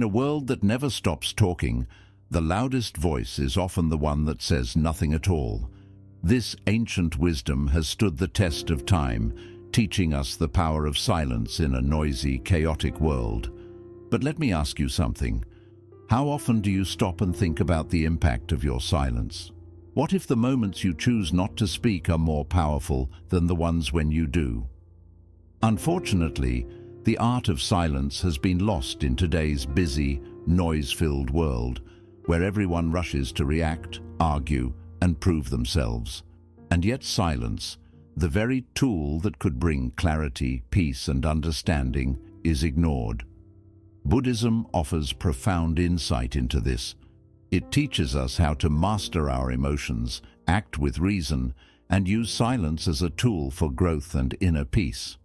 In a world that never stops talking, the loudest voice is often the one that says nothing at all. This ancient wisdom has stood the test of time, teaching us the power of silence in a noisy, chaotic world. But let me ask you something. How often do you stop and think about the impact of your silence? What if the moments you choose not to speak are more powerful than the ones when you do? Unfortunately, the art of silence has been lost in today's busy, noise-filled world, where everyone rushes to react, argue, and prove themselves. And yet silence, the very tool that could bring clarity, peace, and understanding, is ignored. Buddhism offers profound insight into this. It teaches us how to master our emotions, act with reason, and use silence as a tool for growth and inner peace.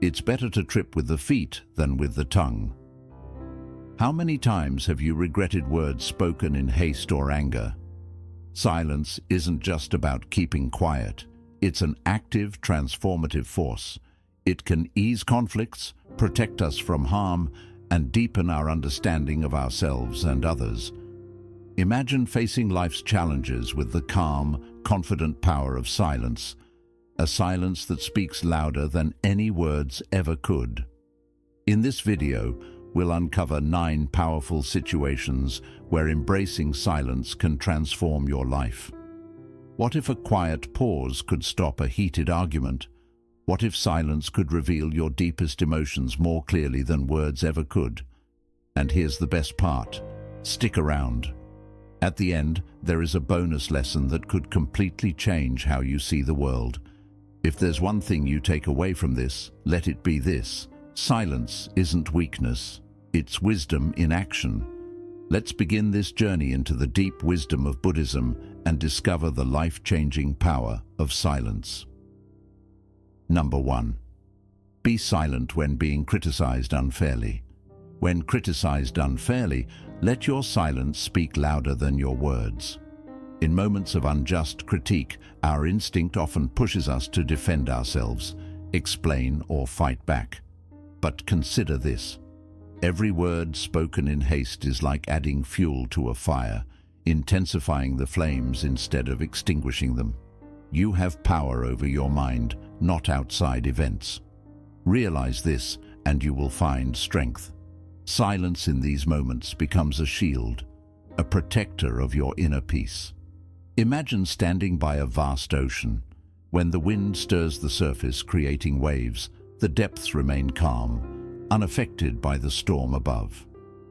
It's better to trip with the feet than with the tongue. How many times have you regretted words spoken in haste or anger? Silence isn't just about keeping quiet. It's an active, transformative force. It can ease conflicts, protect us from harm, and deepen our understanding of ourselves and others. Imagine facing life's challenges with the calm, confident power of silence, a silence that speaks louder than any words ever could. In this video, we'll uncover 9 powerful situations where embracing silence can transform your life. What if a quiet pause could stop a heated argument? What if silence could reveal your deepest emotions more clearly than words ever could? And here's the best part. Stick around. At the end, there is a bonus lesson that could completely change how you see the world. If there's one thing you take away from this, let it be this. Silence isn't weakness, it's wisdom in action. Let's begin this journey into the deep wisdom of Buddhism and discover the life-changing power of silence. Number 1. Be silent when being criticized unfairly. When criticized unfairly, let your silence speak louder than your words. In moments of unjust critique, our instinct often pushes us to defend ourselves, explain, or fight back. But consider this. Every word spoken in haste is like adding fuel to a fire, intensifying the flames instead of extinguishing them. You have power over your mind, not outside events. Realize this, and you will find strength. Silence in these moments becomes a shield, a protector of your inner peace. Imagine standing by a vast ocean. When the wind stirs the surface, creating waves, the depths remain calm, unaffected by the storm above.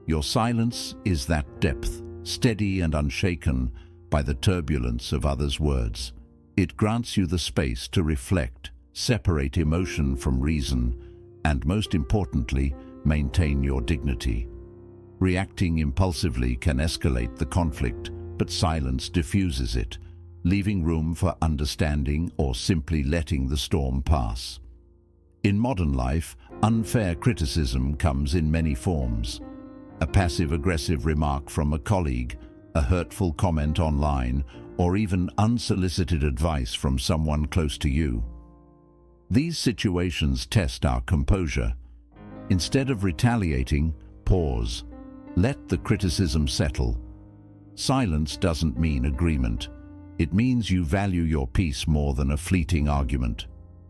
Your silence is that depth, steady and unshaken by the turbulence of others' words. It grants you the space to reflect, separate emotion from reason, and most importantly, maintain your dignity. Reacting impulsively can escalate the conflict, but silence diffuses it, leaving room for understanding or simply letting the storm pass. In modern life, unfair criticism comes in many forms. A passive-aggressive remark from a colleague, a hurtful comment online, or even unsolicited advice from someone close to you. These situations test our composure. Instead of retaliating, pause. Let the criticism settle. Silence doesn't mean agreement. It means you value your peace more than a fleeting argument.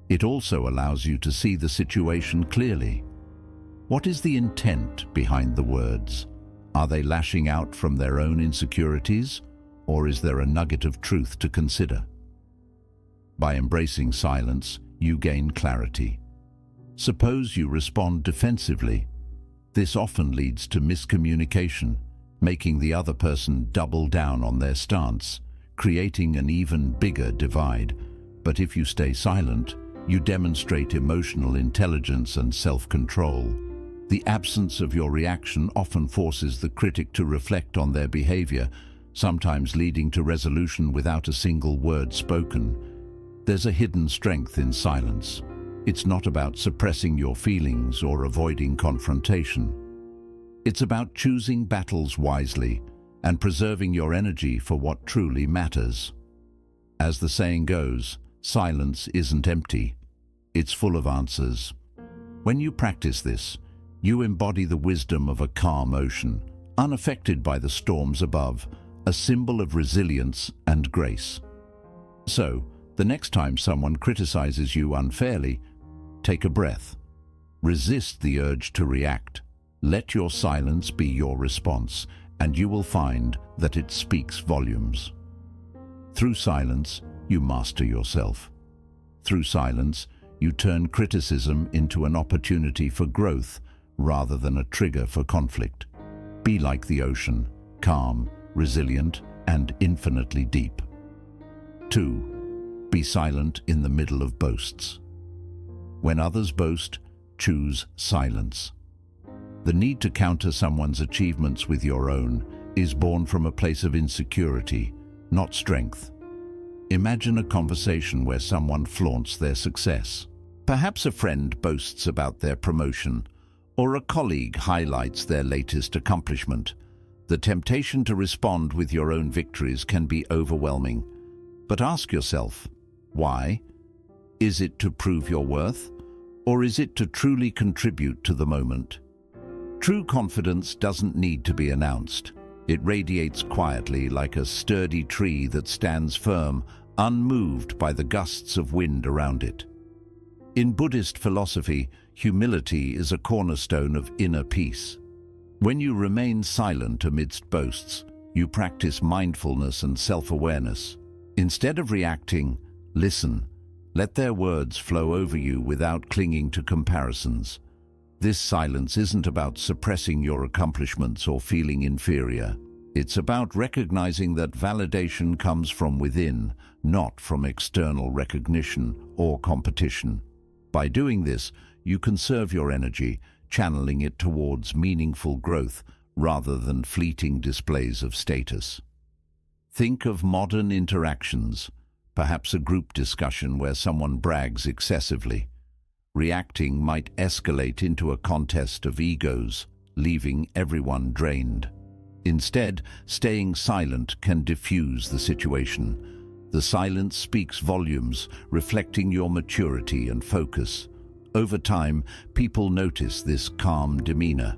It also allows you to see the situation clearly. What is the intent behind the words? Are they lashing out from their own insecurities, or is there a nugget of truth to consider? By embracing silence, you gain clarity. Suppose you respond defensively. This often leads to miscommunication, making the other person double down on their stance, creating an even bigger divide. But if you stay silent, you demonstrate emotional intelligence and self-control. The absence of your reaction often forces the critic to reflect on their behavior, sometimes leading to resolution without a single word spoken. There's a hidden strength in silence. It's not about suppressing your feelings or avoiding confrontation. It's about choosing battles wisely and preserving your energy for what truly matters. As the saying goes, silence isn't empty. It's full of answers. When you practice this, You embody the wisdom of a calm ocean, unaffected by the storms above, a symbol of resilience and grace. So, the next time someone criticizes you unfairly, take a breath. Resist the urge to react. Let your silence be your response, and you will find that it speaks volumes. Through silence, you master yourself. Through silence, you turn criticism into an opportunity for growth rather than a trigger for conflict. Be like the ocean, calm, resilient, and infinitely deep. 2. Be silent in the middle of boasts. When others boast, choose silence. The need to counter someone's achievements with your own is born from a place of insecurity, not strength. Imagine a conversation where someone flaunts their success. Perhaps a friend boasts about their promotion, or a colleague highlights their latest accomplishment. The temptation to respond with your own victories can be overwhelming. But ask yourself, why? Is it to prove your worth, or is it to truly contribute to the moment? True confidence doesn't need to be announced. It radiates quietly like a sturdy tree that stands firm, unmoved by the gusts of wind around it. In Buddhist philosophy, humility is a cornerstone of inner peace. When you remain silent amidst boasts, you practice mindfulness and self-awareness. Instead of reacting, listen. Let their words flow over you without clinging to comparisons. This silence isn't about suppressing your accomplishments or feeling inferior. It's about recognizing that validation comes from within, not from external recognition or competition. By doing this, you conserve your energy, channeling it towards meaningful growth rather than fleeting displays of status. Think of modern interactions, perhaps a group discussion where someone brags excessively. Reacting might escalate into a contest of egos, leaving everyone drained. Instead, staying silent can diffuse the situation. The silence speaks volumes, reflecting your maturity and focus. Over time, people notice this calm demeanor.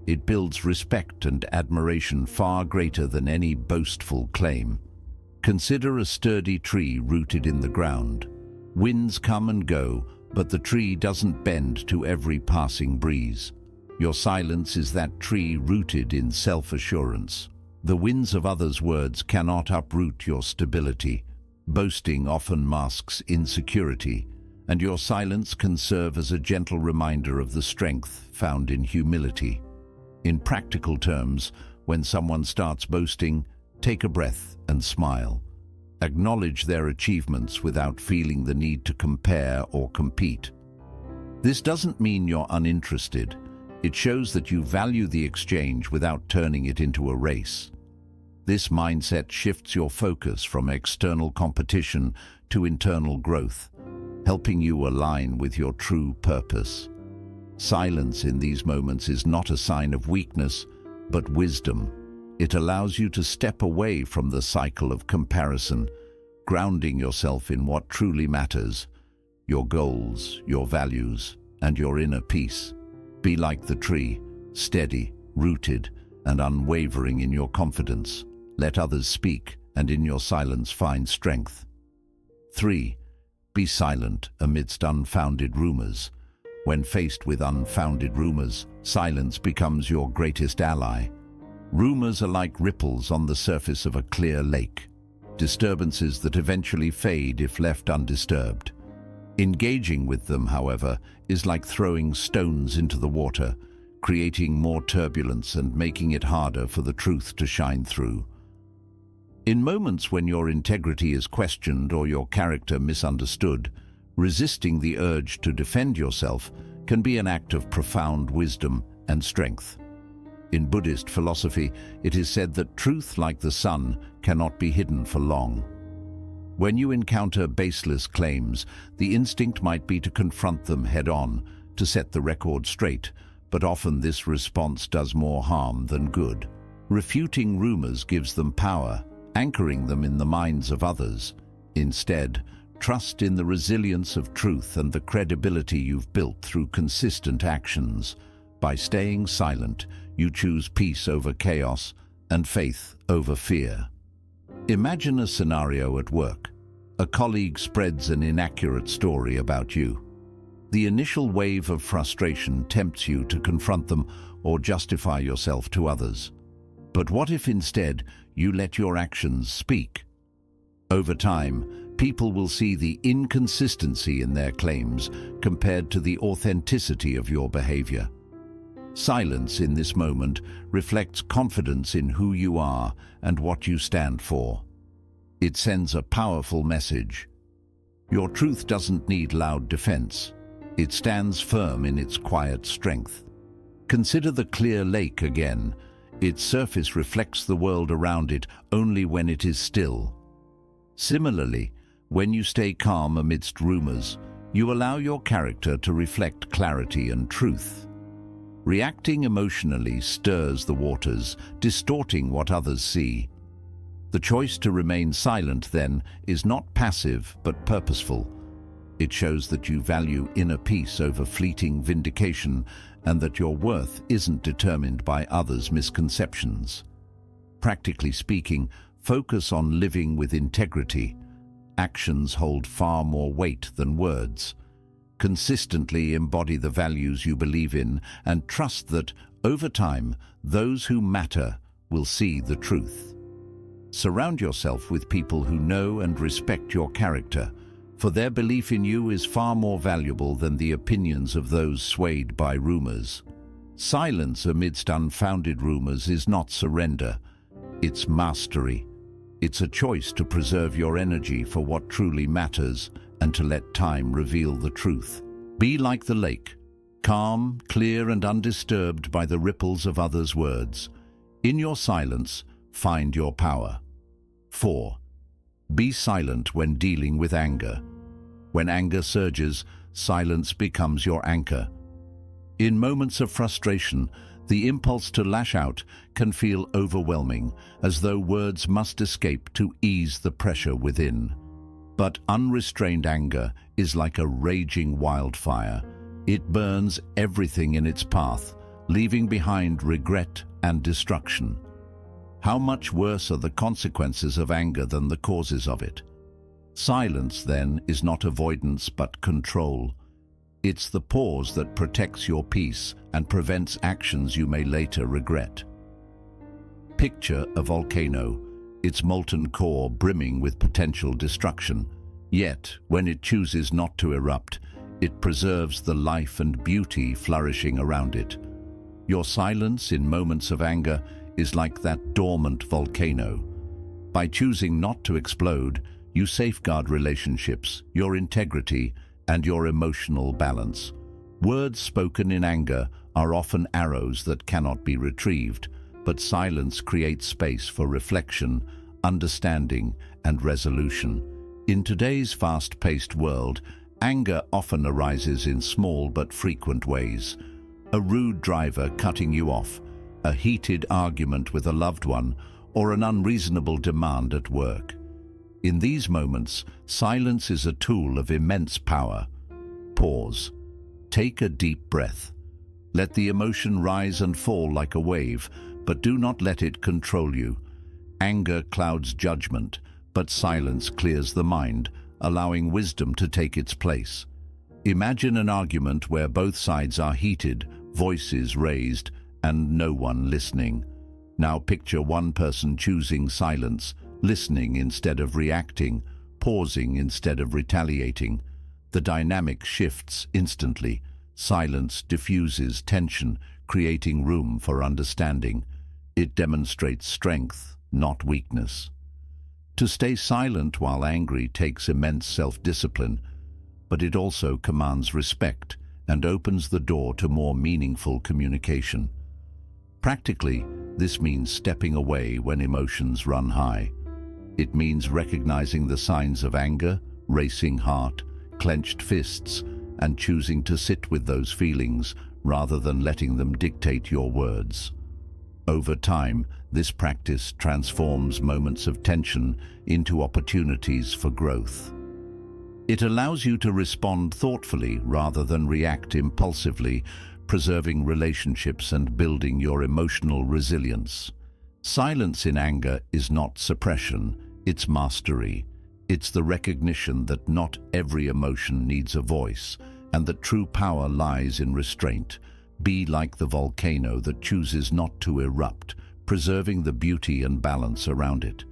It builds respect and admiration far greater than any boastful claim. Consider a sturdy tree rooted in the ground. Winds come and go, but the tree doesn't bend to every passing breeze. Your silence is that tree rooted in self-assurance. The winds of others' words cannot uproot your stability. Boasting often masks insecurity, and your silence can serve as a gentle reminder of the strength found in humility. In practical terms, when someone starts boasting, take a breath and smile. Acknowledge their achievements without feeling the need to compare or compete. This doesn't mean you're uninterested. It shows that you value the exchange without turning it into a race. This mindset shifts your focus from external competition to internal growth, helping you align with your true purpose. Silence in these moments is not a sign of weakness, but wisdom. It allows you to step away from the cycle of comparison, grounding yourself in what truly matters, your goals, your values, and your inner peace. Be like the tree, steady, rooted, and unwavering in your confidence. Let others speak, and in your silence find strength. 3. Be silent amidst unfounded rumors. When faced with unfounded rumors, silence becomes your greatest ally. Rumors are like ripples on the surface of a clear lake, disturbances that eventually fade if left undisturbed. Engaging with them, however, is like throwing stones into the water, creating more turbulence and making it harder for the truth to shine through. In moments when your integrity is questioned or your character misunderstood, resisting the urge to defend yourself can be an act of profound wisdom and strength. In Buddhist philosophy, it is said that truth, like the sun, cannot be hidden for long. When you encounter baseless claims, the instinct might be to confront them head-on, to set the record straight, but often this response does more harm than good. Refuting rumors gives them power, anchoring them in the minds of others. Instead, trust in the resilience of truth and the credibility you've built through consistent actions. By staying silent, you choose peace over chaos and faith over fear. Imagine a scenario at work. A colleague spreads an inaccurate story about you. The initial wave of frustration tempts you to confront them or justify yourself to others. But what if instead you let your actions speak? Over time, people will see the inconsistency in their claims compared to the authenticity of your behavior. Silence in this moment reflects confidence in who you are and what you stand for. It sends a powerful message. Your truth doesn't need loud defense. It stands firm in its quiet strength. Consider the clear lake again. Its surface reflects the world around it only when it is still. Similarly, when you stay calm amidst rumors, you allow your character to reflect clarity and truth. Reacting emotionally stirs the waters, distorting what others see. The choice to remain silent, then, is not passive but purposeful. It shows that you value inner peace over fleeting vindication and that your worth isn't determined by others' misconceptions. Practically speaking, focus on living with integrity. Actions hold far more weight than words. Consistently embody the values you believe in and trust that, over time, those who matter will see the truth. Surround yourself with people who know and respect your character, for their belief in you is far more valuable than the opinions of those swayed by rumors. Silence amidst unfounded rumors is not surrender, it's mastery. It's a choice to preserve your energy for what truly matters and to let time reveal the truth. Be like the lake, calm, clear, and undisturbed by the ripples of others' words. In your silence, find your power. 4. Be silent when dealing with anger. When anger surges, silence becomes your anchor. In moments of frustration, the impulse to lash out can feel overwhelming, as though words must escape to ease the pressure within. But unrestrained anger is like a raging wildfire. It burns everything in its path, leaving behind regret and destruction. How much worse are the consequences of anger than the causes of it? Silence, then, is not avoidance but control. It's the pause that protects your peace and prevents actions you may later regret. Picture a volcano, its molten core brimming with potential destruction. Yet, when it chooses not to erupt, it preserves the life and beauty flourishing around it. Your silence in moments of anger is like that dormant volcano. By choosing not to explode, you safeguard relationships, your integrity, and your emotional balance. Words spoken in anger are often arrows that cannot be retrieved, but silence creates space for reflection, understanding, and resolution. In today's fast-paced world, anger often arises in small but frequent ways. A rude driver cutting you off, a heated argument with a loved one, or an unreasonable demand at work. In these moments, silence is a tool of immense power. Pause. Take a deep breath. Let the emotion rise and fall like a wave, but do not let it control you. Anger clouds judgment, but silence clears the mind, allowing wisdom to take its place. Imagine an argument where both sides are heated, voices raised, and no one listening. Now picture one person choosing silence, listening instead of reacting, pausing instead of retaliating. The dynamic shifts instantly. Silence diffuses tension, creating room for understanding. It demonstrates strength, not weakness. To stay silent while angry takes immense self-discipline, but it also commands respect and opens the door to more meaningful communication. Practically, this means stepping away when emotions run high. It means recognizing the signs of anger, racing heart, clenched fists, and choosing to sit with those feelings rather than letting them dictate your words. Over time, this practice transforms moments of tension into opportunities for growth. It allows you to respond thoughtfully rather than react impulsively, preserving relationships and building your emotional resilience. Silence in anger is not suppression, it's mastery. It's the recognition that not every emotion needs a voice, and that true power lies in restraint. Be like the volcano that chooses not to erupt, preserving the beauty and balance around it.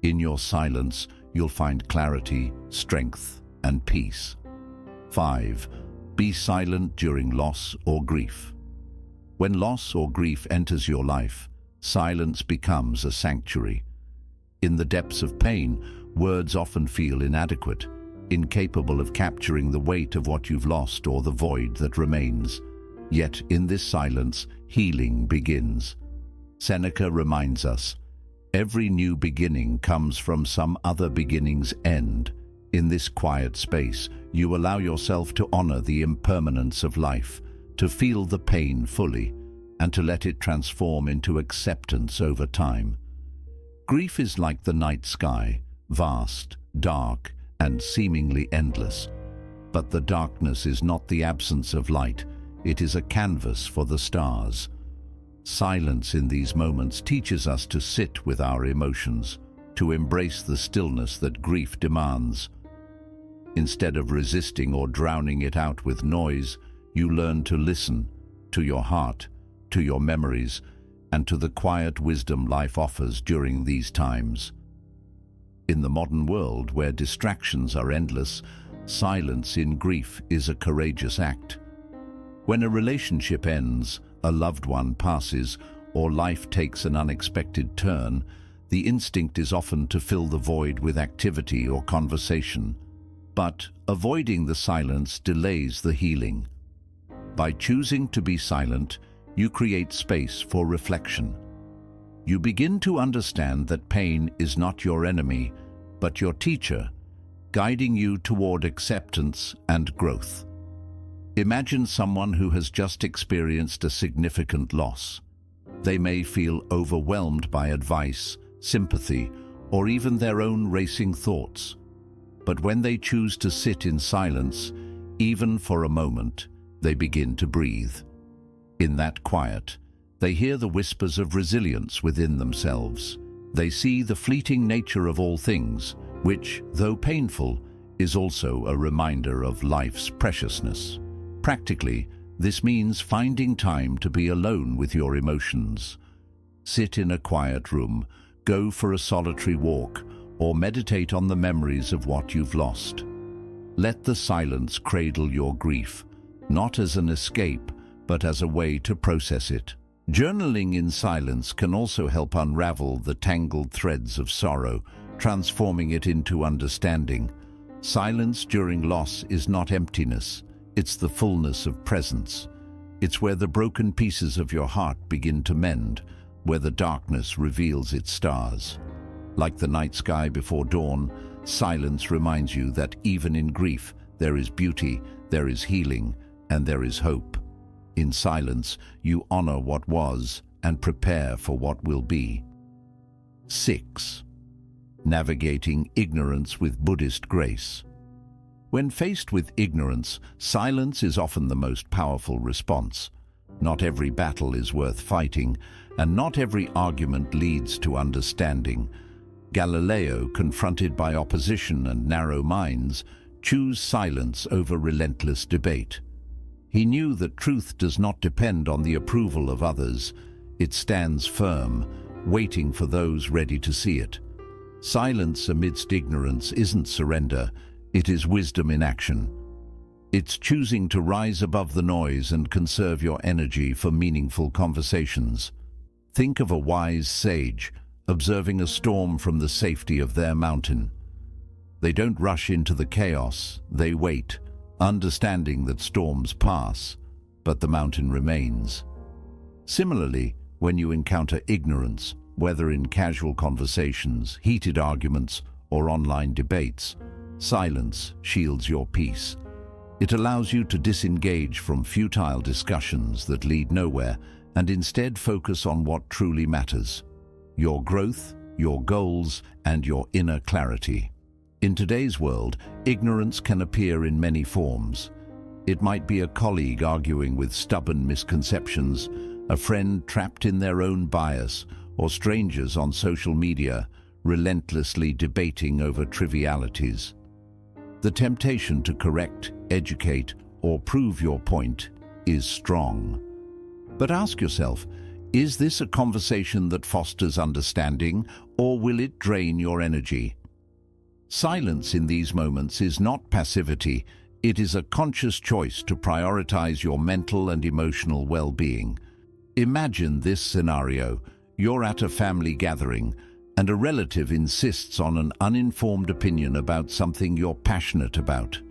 In your silence, you'll find clarity, strength, and peace. 5. Be silent during loss or grief. When loss or grief enters your life, silence becomes a sanctuary. In the depths of pain, words often feel inadequate, incapable of capturing the weight of what you've lost or the void that remains. Yet in this silence, healing begins. Seneca reminds us, every new beginning comes from some other beginning's end. In this quiet space, you allow yourself to honor the impermanence of life, to feel the pain fully, and to let it transform into acceptance over time. Grief is like the night sky, vast, dark, and seemingly endless. But the darkness is not the absence of light, it is a canvas for the stars. Silence in these moments teaches us to sit with our emotions, to embrace the stillness that grief demands. Instead of resisting or drowning it out with noise, you learn to listen to your heart, to your memories, and to the quiet wisdom life offers during these times. In the modern world, where distractions are endless, silence in grief is a courageous act. When a relationship ends, a loved one passes, or life takes an unexpected turn, the instinct is often to fill the void with activity or conversation. But avoiding the silence delays the healing. By choosing to be silent, you create space for reflection. You begin to understand that pain is not your enemy, but your teacher, guiding you toward acceptance and growth. Imagine someone who has just experienced a significant loss. They may feel overwhelmed by advice, sympathy, or even their own racing thoughts. But when they choose to sit in silence, even for a moment, they begin to breathe. In that quiet, they hear the whispers of resilience within themselves. They see the fleeting nature of all things, which, though painful, is also a reminder of life's preciousness. Practically, this means finding time to be alone with your emotions. Sit in a quiet room, go for a solitary walk, or meditate on the memories of what you've lost. Let the silence cradle your grief, not as an escape, but as a way to process it. Journaling in silence can also help unravel the tangled threads of sorrow, transforming it into understanding. Silence during loss is not emptiness, it's the fullness of presence. It's where the broken pieces of your heart begin to mend, where the darkness reveals its stars. Like the night sky before dawn, silence reminds you that even in grief, there is beauty, there is healing, and there is hope. In silence, you honor what was and prepare for what will be. 6. Navigating ignorance with Buddhist grace. When faced with ignorance, silence is often the most powerful response. Not every battle is worth fighting, and not every argument leads to understanding. Galileo, confronted by opposition and narrow minds, chose silence over relentless debate. He knew that truth does not depend on the approval of others. It stands firm, waiting for those ready to see it. Silence amidst ignorance isn't surrender, it is wisdom in action. It's choosing to rise above the noise and conserve your energy for meaningful conversations. Think of a wise sage, observing a storm from the safety of their mountain. They don't rush into the chaos, they wait, understanding that storms pass, but the mountain remains. Similarly, when you encounter ignorance, whether in casual conversations, heated arguments, or online debates, silence shields your peace. It allows you to disengage from futile discussions that lead nowhere and instead focus on what truly matters: your growth, your goals, and your inner clarity. In today's world, ignorance can appear in many forms. It might be a colleague arguing with stubborn misconceptions, a friend trapped in their own bias, or strangers on social media relentlessly debating over trivialities. The temptation to correct, educate, or prove your point is strong. But ask yourself, is this a conversation that fosters understanding, or will it drain your energy? Silence in these moments is not passivity. It is a conscious choice to prioritize your mental and emotional well-being. Imagine this scenario. You're at a family gathering, and a relative insists on an uninformed opinion about something you're passionate about.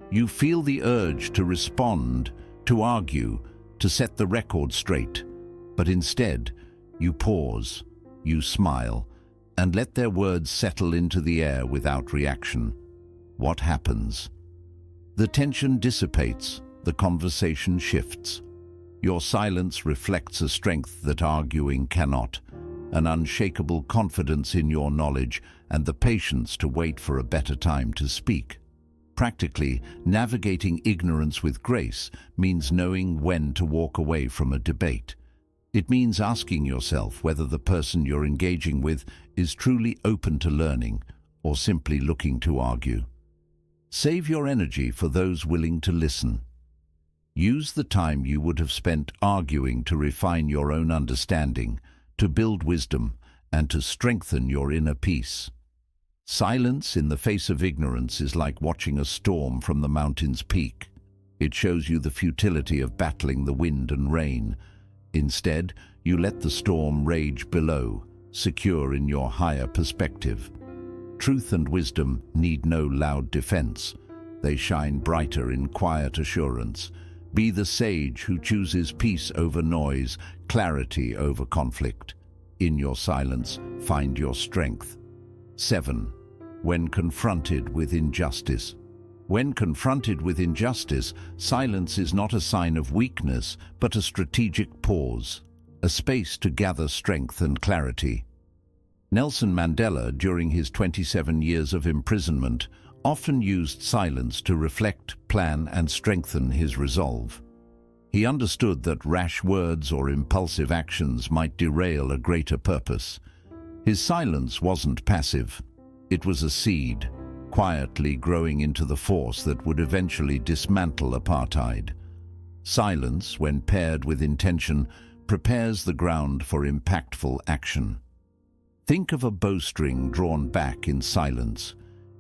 You feel the urge to respond, to argue, to set the record straight. But instead, you pause, you smile, and let their words settle into the air without reaction. What happens? The tension dissipates, the conversation shifts. Your silence reflects a strength that arguing cannot, an unshakable confidence in your knowledge and the patience to wait for a better time to speak. Practically, navigating ignorance with grace means knowing when to walk away from a debate. It means asking yourself whether the person you're engaging with is truly open to learning or simply looking to argue. Save your energy for those willing to listen. Use the time you would have spent arguing to refine your own understanding, to build wisdom, and to strengthen your inner peace. Silence in the face of ignorance is like watching a storm from the mountain's peak. It shows you the futility of battling the wind and rain. Instead, you let the storm rage below, secure in your higher perspective. Truth and wisdom need no loud defense. They shine brighter in quiet assurance. Be the sage who chooses peace over noise, clarity over conflict. In your silence, find your strength. 7. When confronted with injustice. When confronted with injustice, silence is not a sign of weakness, but a strategic pause, a space to gather strength and clarity. Nelson Mandela, during his 27 years of imprisonment, often used silence to reflect, plan, and strengthen his resolve. He understood that rash words or impulsive actions might derail a greater purpose. His silence wasn't passive. It was a seed, quietly growing into the force that would eventually dismantle apartheid. Silence, when paired with intention, prepares the ground for impactful action. Think of a bowstring drawn back in silence.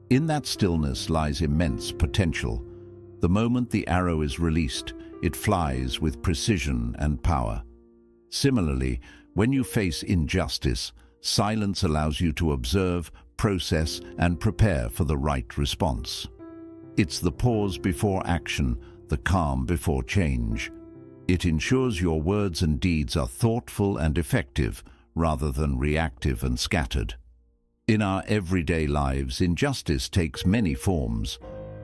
In that stillness lies immense potential. The moment the arrow is released, it flies with precision and power. Similarly, when you face injustice, silence allows you to observe, process, and prepare for the right response. It's the pause before action, the calm before change. It ensures your words and deeds are thoughtful and effective, rather than reactive and scattered. In our everyday lives, injustice takes many forms.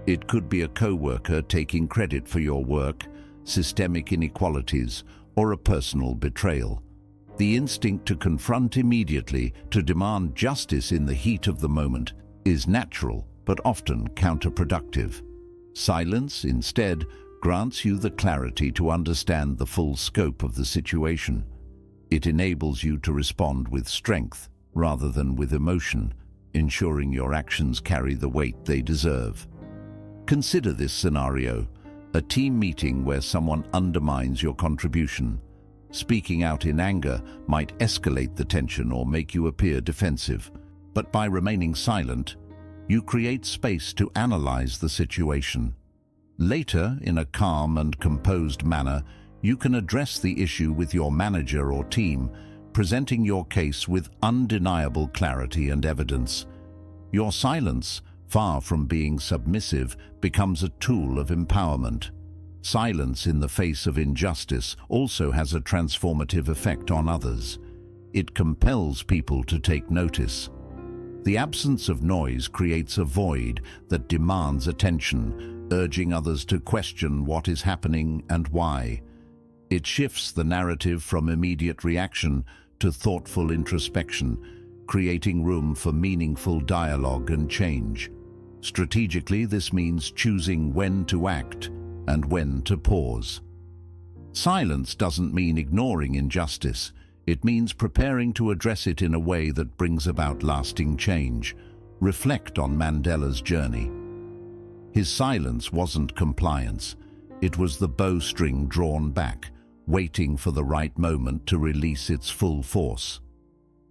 It could be a co-worker taking credit for your work, systemic inequalities, or a personal betrayal. The instinct to confront immediately, to demand justice in the heat of the moment, is natural but often counterproductive. Silence, instead, grants you the clarity to understand the full scope of the situation. It enables you to respond with strength rather than with emotion, ensuring your actions carry the weight they deserve. Consider this scenario: a team meeting where someone undermines your contribution. Speaking out in anger might escalate the tension or make you appear defensive, but by remaining silent, you create space to analyze the situation. Later, in a calm and composed manner, you can address the issue with your manager or team, presenting your case with undeniable clarity and evidence. Your silence, far from being submissive, becomes a tool of empowerment. Silence in the face of injustice also has a transformative effect on others. It compels people to take notice. The absence of noise creates a void that demands attention, urging others to question what is happening and why. It shifts the narrative from immediate reaction to thoughtful introspection, creating room for meaningful dialogue and change. Strategically, this means choosing when to act, and when to pause. Silence doesn't mean ignoring injustice. It means preparing to address it in a way that brings about lasting change. Reflect on Mandela's journey. His silence wasn't compliance. It was the bowstring drawn back, waiting for the right moment to release its full force.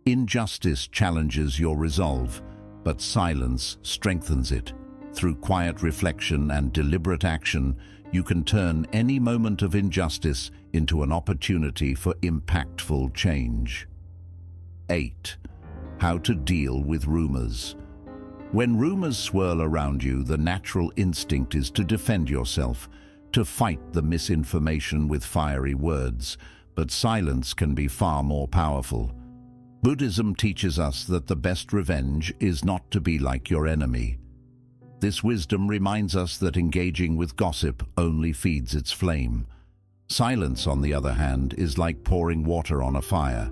Injustice challenges your resolve, but silence strengthens it. Through quiet reflection and deliberate action, you can turn any moment of injustice into an opportunity for impactful change. 8. How to deal with rumors. When rumors swirl around you, the natural instinct is to defend yourself, to fight the misinformation with fiery words, but silence can be far more powerful. Buddhism teaches us that the best revenge is not to be like your enemy. This wisdom reminds us that engaging with gossip only feeds its flame. Silence, on the other hand, is like pouring water on a fire.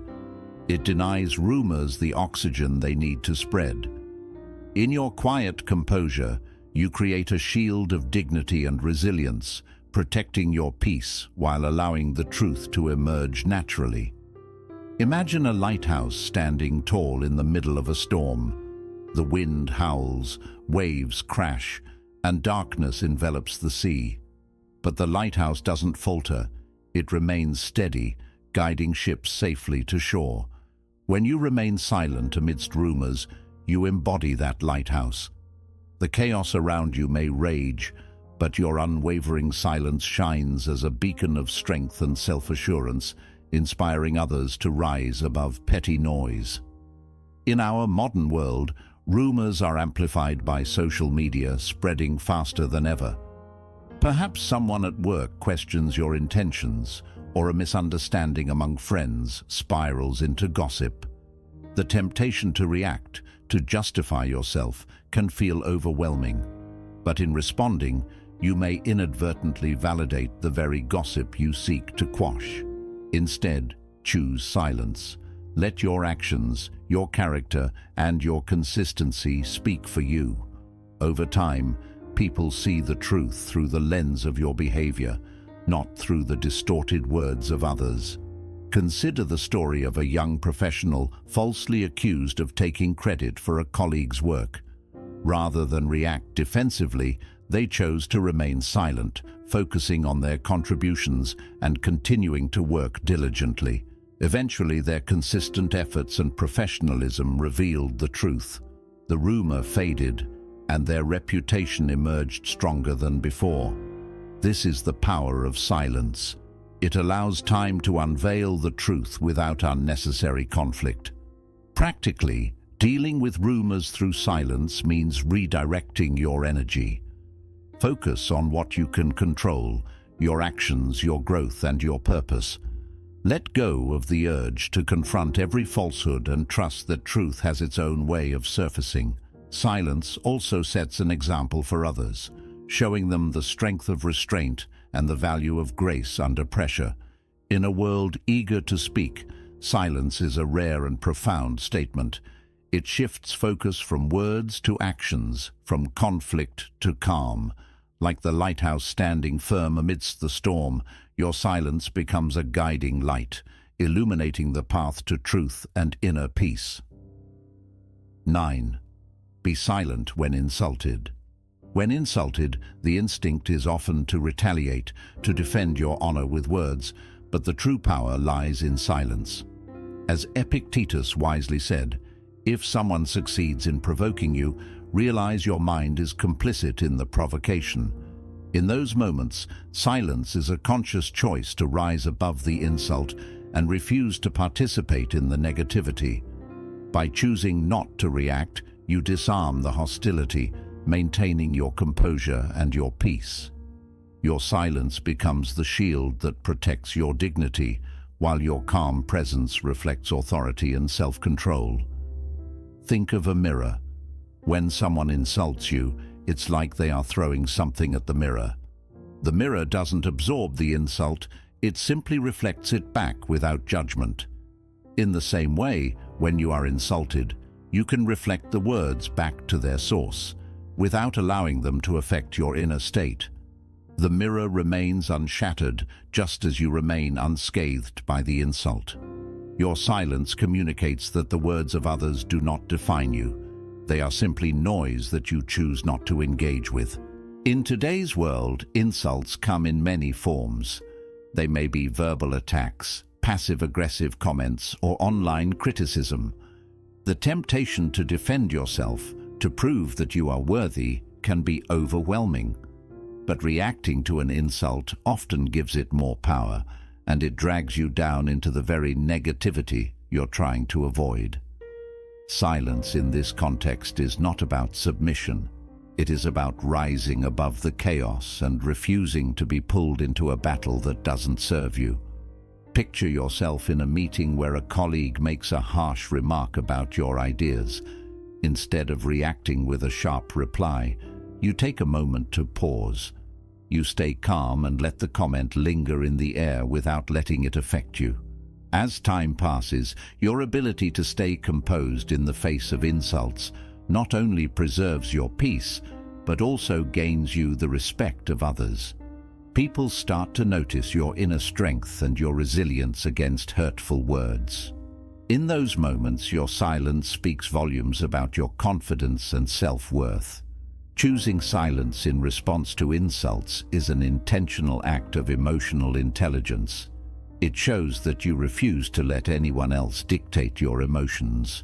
It denies rumors the oxygen they need to spread. In your quiet composure, you create a shield of dignity and resilience, protecting your peace while allowing the truth to emerge naturally. Imagine a lighthouse standing tall in the middle of a storm. The wind howls, waves crash, and darkness envelops the sea. But the lighthouse doesn't falter. It remains steady, guiding ships safely to shore. When you remain silent amidst rumors, you embody that lighthouse. The chaos around you may rage, but your unwavering silence shines as a beacon of strength and self-assurance, inspiring others to rise above petty noise. In our modern world, rumors are amplified by social media, spreading faster than ever. Perhaps someone at work questions your intentions, or a misunderstanding among friends spirals into gossip. The temptation to react, to justify yourself, can feel overwhelming. But in responding, you may inadvertently validate the very gossip you seek to quash. Instead, choose silence. Let your actions, your character, and your consistency speak for you. Over time, people see the truth through the lens of your behavior, not through the distorted words of others. Consider the story of a young professional falsely accused of taking credit for a colleague's work. Rather than react defensively, they chose to remain silent, focusing on their contributions and continuing to work diligently. Eventually, their consistent efforts and professionalism revealed the truth. The rumor faded, and their reputation emerged stronger than before. This is the power of silence. It allows time to unveil the truth without unnecessary conflict. Practically, dealing with rumors through silence means redirecting your energy. Focus on what you can control, your actions, your growth, and your purpose. Let go of the urge to confront every falsehood and trust that truth has its own way of surfacing. Silence also sets an example for others, showing them the strength of restraint and the value of grace under pressure. In a world eager to speak, silence is a rare and profound statement. It shifts focus from words to actions, from conflict to calm. Like the lighthouse standing firm amidst the storm, your silence becomes a guiding light, illuminating the path to truth and inner peace. 9. Be silent when insulted. When insulted, the instinct is often to retaliate, to defend your honor with words, but the true power lies in silence. As Epictetus wisely said, if someone succeeds in provoking you, realize your mind is complicit in the provocation. In those moments, silence is a conscious choice to rise above the insult and refuse to participate in the negativity. By choosing not to react, you disarm the hostility, maintaining your composure and your peace. Your silence becomes the shield that protects your dignity, while your calm presence reflects authority and self-control. Think of a mirror. When someone insults you, it's like they are throwing something at the mirror. The mirror doesn't absorb the insult, it simply reflects it back without judgment. In the same way, when you are insulted, you can reflect the words back to their source, without allowing them to affect your inner state. The mirror remains unshattered, just as you remain unscathed by the insult. Your silence communicates that the words of others do not define you. They are simply noise that you choose not to engage with. In today's world, insults come in many forms. They may be verbal attacks, passive-aggressive comments, or online criticism. The temptation to defend yourself, to prove that you are worthy, can be overwhelming. But reacting to an insult often gives it more power, and it drags you down into the very negativity you're trying to avoid. Silence in this context is not about submission. It is about rising above the chaos and refusing to be pulled into a battle that doesn't serve you. Picture yourself in a meeting where a colleague makes a harsh remark about your ideas. Instead of reacting with a sharp reply, you take a moment to pause. You stay calm and let the comment linger in the air without letting it affect you. As time passes, your ability to stay composed in the face of insults not only preserves your peace, but also gains you the respect of others. People start to notice your inner strength and your resilience against hurtful words. In those moments, your silence speaks volumes about your confidence and self-worth. Choosing silence in response to insults is an intentional act of emotional intelligence. It shows that you refuse to let anyone else dictate your emotions.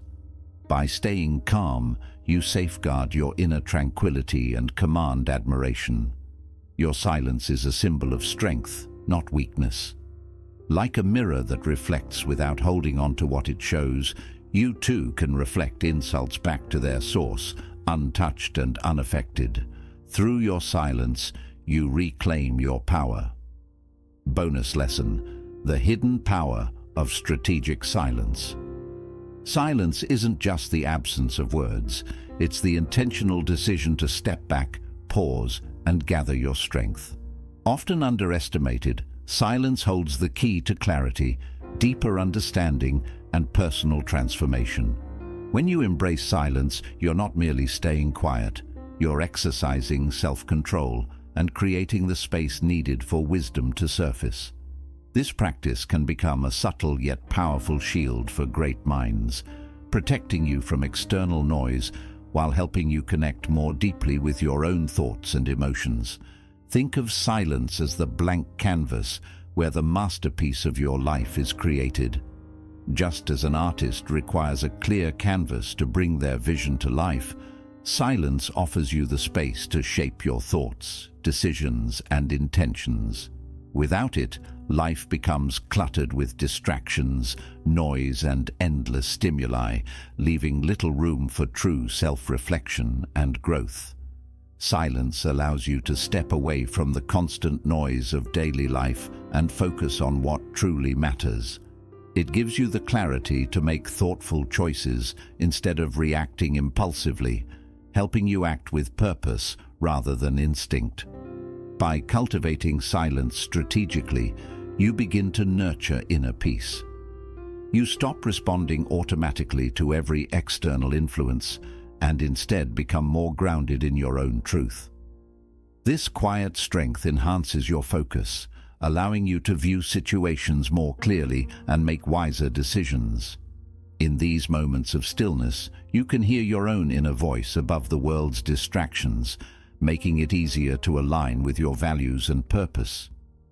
By staying calm, you safeguard your inner tranquility and command admiration. Your silence is a symbol of strength, not weakness. Like a mirror that reflects without holding on to what it shows, you too can reflect insults back to their source, untouched and unaffected. Through your silence, you reclaim your power. Bonus lesson: the hidden power of strategic silence. Silence isn't just the absence of words, it's the intentional decision to step back, pause, and gather your strength. Often underestimated, silence holds the key to clarity, deeper understanding, and personal transformation. When you embrace silence, you're not merely staying quiet, you're exercising self-control and creating the space needed for wisdom to surface. This practice can become a subtle yet powerful shield for great minds, protecting you from external noise while helping you connect more deeply with your own thoughts and emotions. Think of silence as the blank canvas where the masterpiece of your life is created. Just as an artist requires a clear canvas to bring their vision to life, silence offers you the space to shape your thoughts, decisions, and intentions. Without it, life becomes cluttered with distractions, noise, and endless stimuli, leaving little room for true self-reflection and growth. Silence allows you to step away from the constant noise of daily life and focus on what truly matters. It gives you the clarity to make thoughtful choices instead of reacting impulsively, helping you act with purpose rather than instinct. By cultivating silence strategically, you begin to nurture inner peace. You stop responding automatically to every external influence and instead become more grounded in your own truth. This quiet strength enhances your focus, allowing you to view situations more clearly and make wiser decisions. In these moments of stillness, you can hear your own inner voice above the world's distractions, making it easier to align with your values and purpose.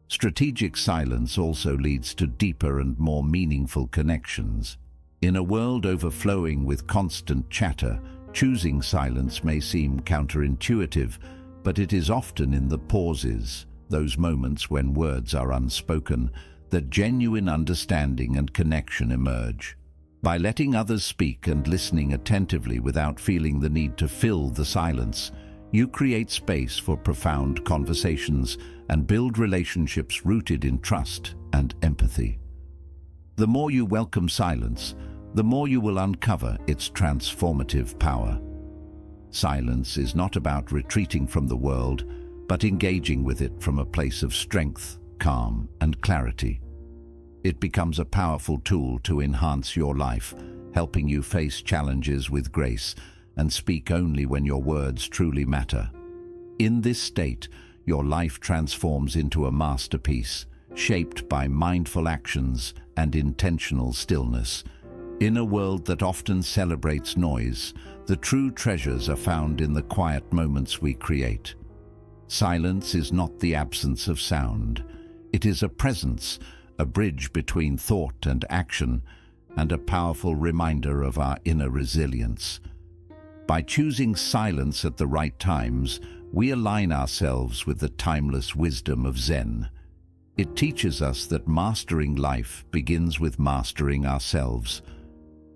Strategic silence also leads to deeper and more meaningful connections. In a world overflowing with constant chatter, choosing silence may seem counterintuitive, but it is often in the pauses, those moments when words are unspoken, that genuine understanding and connection emerge. By letting others speak and listening attentively without feeling the need to fill the silence, you create space for profound conversations and build relationships rooted in trust and empathy. The more you welcome silence, the more you will uncover its transformative power. Silence is not about retreating from the world, but engaging with it from a place of strength, calm, and clarity. It becomes a powerful tool to enhance your life, helping you face challenges with grace and speak only when your words truly matter. In this state, your life transforms into a masterpiece, shaped by mindful actions and intentional stillness. In a world that often celebrates noise, the true treasures are found in the quiet moments we create. Silence is not the absence of sound. It is a presence, a bridge between thought and action, and a powerful reminder of our inner resilience. By choosing silence at the right times, we align ourselves with the timeless wisdom of Zen. It teaches us that mastering life begins with mastering ourselves.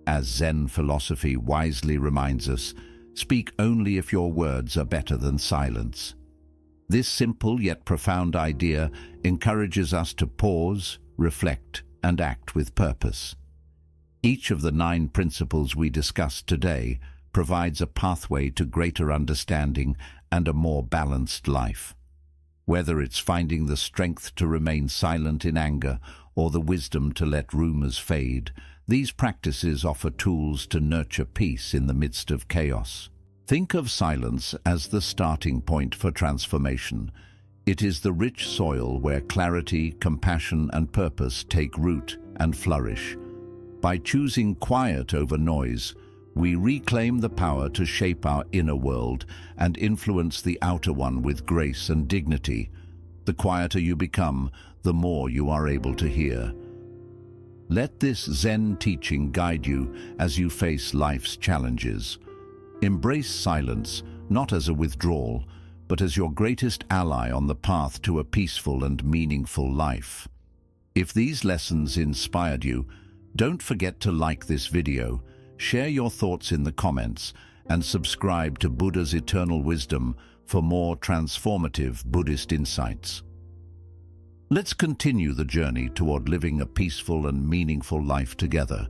As Zen philosophy wisely reminds us, speak only if your words are better than silence. This simple yet profound idea encourages us to pause, reflect, and act with purpose. Each of the 9 principles we discussed today provides a pathway to greater understanding and a more balanced life. Whether it's finding the strength to remain silent in anger or the wisdom to let rumors fade, these practices offer tools to nurture peace in the midst of chaos. Think of silence as the starting point for transformation. It is the rich soil where clarity, compassion, and purpose take root and flourish. By choosing quiet over noise, we reclaim the power to shape our inner world and influence the outer one with grace and dignity. The quieter you become, the more you are able to hear. Let this Zen teaching guide you as you face life's challenges. Embrace silence, not as a withdrawal, but as your greatest ally on the path to a peaceful and meaningful life. If these lessons inspired you, don't forget to like this video, share your thoughts in the comments, and subscribe to Buddha's Eternal Wisdom for more transformative Buddhist insights. Let's continue the journey toward living a peaceful and meaningful life together.